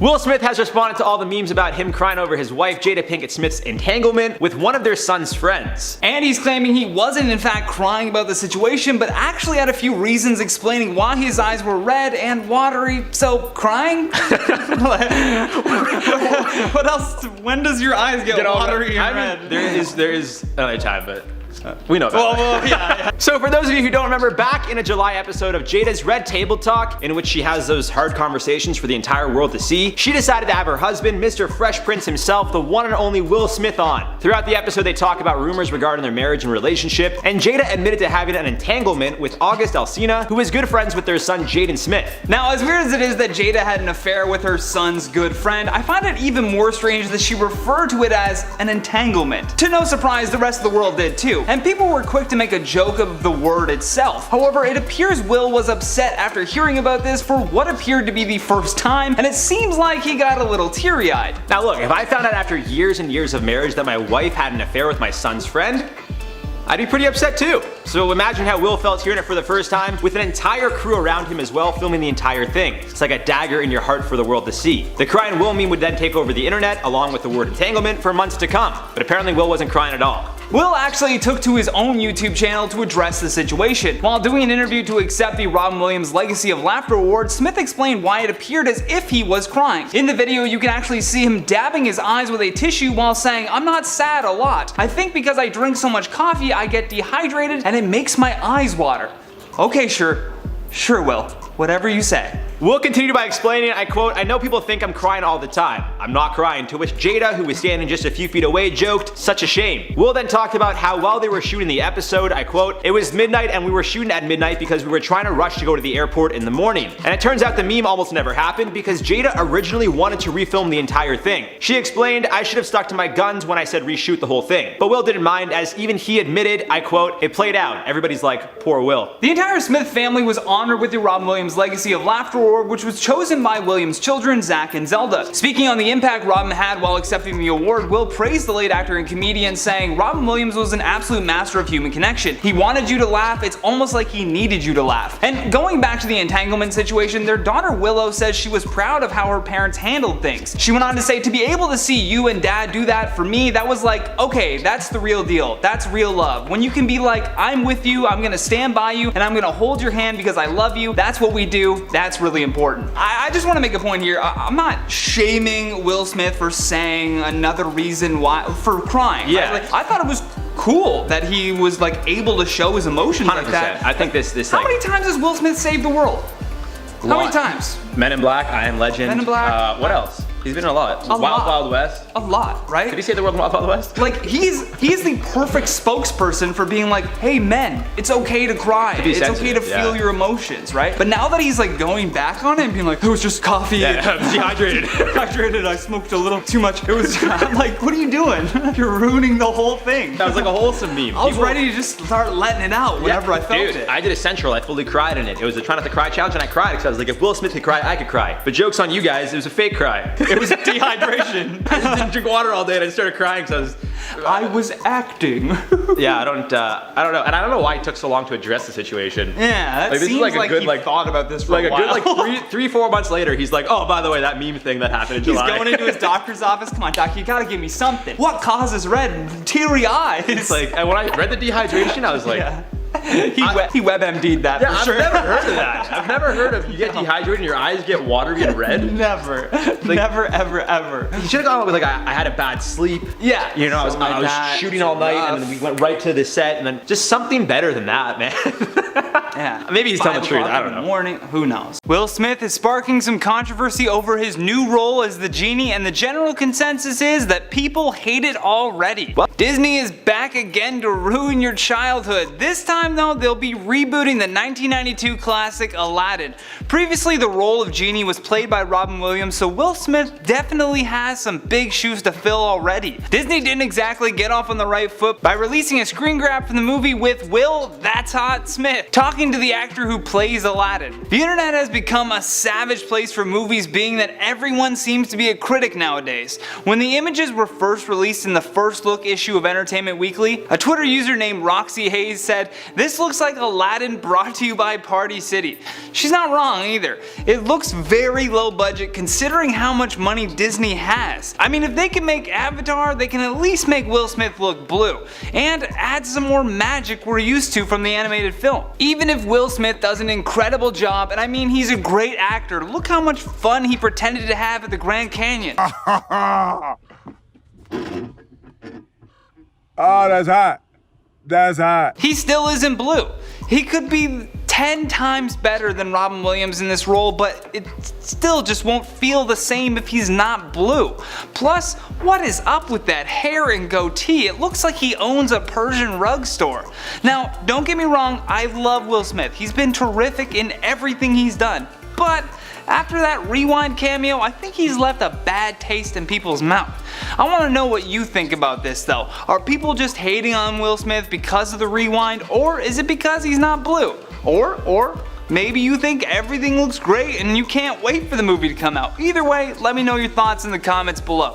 Will Smith has responded to all the memes about him crying over his wife Jada Pinkett Smith's entanglement with one of their son's friends. And he's claiming he wasn't in fact crying about the situation, but actually had a few reasons explaining why his eyes were red and watery. So, crying? What else? When does your eyes get watery and red? There is another time, but we know about that. Yeah. So for those of you who don't remember, back in a July episode of Jada's Red Table Talk, in which she has those hard conversations for the entire world to see, she decided to have her husband, Mr. Fresh Prince himself, the one and only Will Smith, on. Throughout the episode, they talk about rumors regarding their marriage and relationship, and Jada admitted to having an entanglement with August Alsina, who is good friends with their son Jaden Smith. Now, as weird as it is that Jada had an affair with her son's good friend, I find it even more strange that she referred to it as an entanglement. To no surprise, the rest of the world did too, and people were quick to make a joke of the word itself. However, it appears Will was upset after hearing about this for what appeared to be the first time, and it seems like he got a little teary-eyed. Now look, if I found out after years and years of marriage that my wife had an affair with my son's friend, I'd be pretty upset too. So imagine how Will felt hearing it for the first time, with an entire crew around him as well filming the entire thing. It's like a dagger in your heart for the world to see. The crying Will meme would then take over the internet, along with the word entanglement, for months to come. But apparently Will wasn't crying at all. Will actually took to his own YouTube channel to address the situation. While doing an interview to accept the Robin Williams Legacy of Laughter Award, Smith explained why it appeared as if he was crying. In the video, you can actually see him dabbing his eyes with a tissue while saying, "I'm not sad a lot. I think because I drink so much coffee, I get dehydrated and it makes my eyes water." Okay, sure, Will, whatever you say. Will continued by explaining, I quote, "I know people think I'm crying all the time. I'm not crying," to which Jada, who was standing just a few feet away, joked, "Such a shame." Will then talked about how while they were shooting the episode, I quote, "It was midnight and we were shooting at midnight because we were trying to rush to go to the airport in the morning. And it turns out the meme almost never happened because Jada originally wanted to refilm the entire thing. She explained, I should have stuck to my guns when I said reshoot the whole thing. But Will didn't mind, as even he admitted, I quote, it played out. Everybody's like, poor Will." The entire Smith family was honored with the Robin Williams Legacy of Laughter Award, which was chosen by Williams' children, Zach and Zelda. Speaking on the impact Robin had while accepting the award, Will praised the late actor and comedian, saying, "Robin Williams was an absolute master of human connection. He wanted you to laugh, it's almost like he needed you to laugh." And going back to the entanglement situation, their daughter Willow says she was proud of how her parents handled things. She went on to say, "To be able to see you and dad do that for me, that was like, okay, that's the real deal. That's real love. When you can be like, I'm with you, I'm gonna stand by you, and I'm gonna hold your hand because I love you. That's what we do. That's really important." I just want to make a point here. I'm not shaming Will Smith for saying another reason why for crying. Yeah. I thought it was cool that he was like able to show his emotions 100%. like that. I think this How many times has Will Smith saved the world? How many times? Men in Black, I Am Legend. Men in Black. What else? He's been in a lot. Wild West. A lot, right? Did he save the world in Wild West? Like, he's the perfect spokesperson for being like, hey men, it's okay to cry. It's okay to feel your emotions, right? But now that he's like going back on it and being like, it was just coffee. Yeah, I'm dehydrated. Dehydrated, I smoked a little too much. It was, I'm like, what are you doing? You're ruining the whole thing. That was like a wholesome meme. I was ready to just start letting it out whenever I felt it. I did a Central, I fully cried in it. It was a Try Not to Cry challenge and I cried because I was like, if Will Smith could cry, I could cry. But joke's on you guys, it was a fake cry. It was dehydration. I didn't drink water all day and I started crying because I was acting. Yeah, I don't know. And I don't know why it took so long to address the situation. Yeah, that seems like he thought about this for a while. Like a good 3-4 months later, he's like, oh, by the way, that meme thing that happened in July. He's going into his doctor's office. Come on, doc, you gotta give me something. What causes red, teary eyes? It's like, and when I read the dehydration, I was like, yeah. He WebMD'd that for sure. I've never heard of that. I've never heard of you get dehydrated and your eyes get watery and red. Never. Never, ever, ever. You should have gone with like, I had a bad sleep. Yeah. You know, I was shooting all night and then we went right to the set and then just something better than that, man. Yeah. Maybe he's telling the truth, I don't know. Morning, who knows. Will Smith is sparking some controversy over his new role as the genie, and the general consensus is that people hate it already. What? Disney is back again to ruin your childhood. This time though, they'll be rebooting the 1992 classic Aladdin. Previously, the role of Genie was played by Robin Williams, so Will Smith definitely has some big shoes to fill already. Disney didn't exactly get off on the right foot by releasing a screen grab from the movie with Will That's Hot Smith talking talking to the actor who plays Aladdin. The internet has become a savage place for movies, being that everyone seems to be a critic nowadays. When the images were first released in the first look issue of Entertainment Weekly, a Twitter user named Roxy Hayes said, "This looks like Aladdin brought to you by Party City." She's not wrong either. It looks very low budget considering how much money Disney has. I mean, if they can make Avatar, they can at least make Will Smith look blue, and add some more magic we're used to from the animated film. Even if Will Smith does an incredible job, and I mean he's a great actor, look how much fun he pretended to have at the Grand Canyon. Oh, that's hot. That's hot. He still isn't blue. He could be 10 times better than Robin Williams in this role, but it still just won't feel the same if he's not blue. Plus, what is up with that hair and goatee? It looks like he owns a Persian rug store. Now, don't get me wrong, I love Will Smith. He's been terrific in everything he's done, but after that Rewind cameo, I think he's left a bad taste in people's mouth. I want to know what you think about this though. Are people just hating on Will Smith because of the Rewind, or is it because he's not blue? Or maybe you think everything looks great and you can't wait for the movie to come out. Either way, let me know your thoughts in the comments below.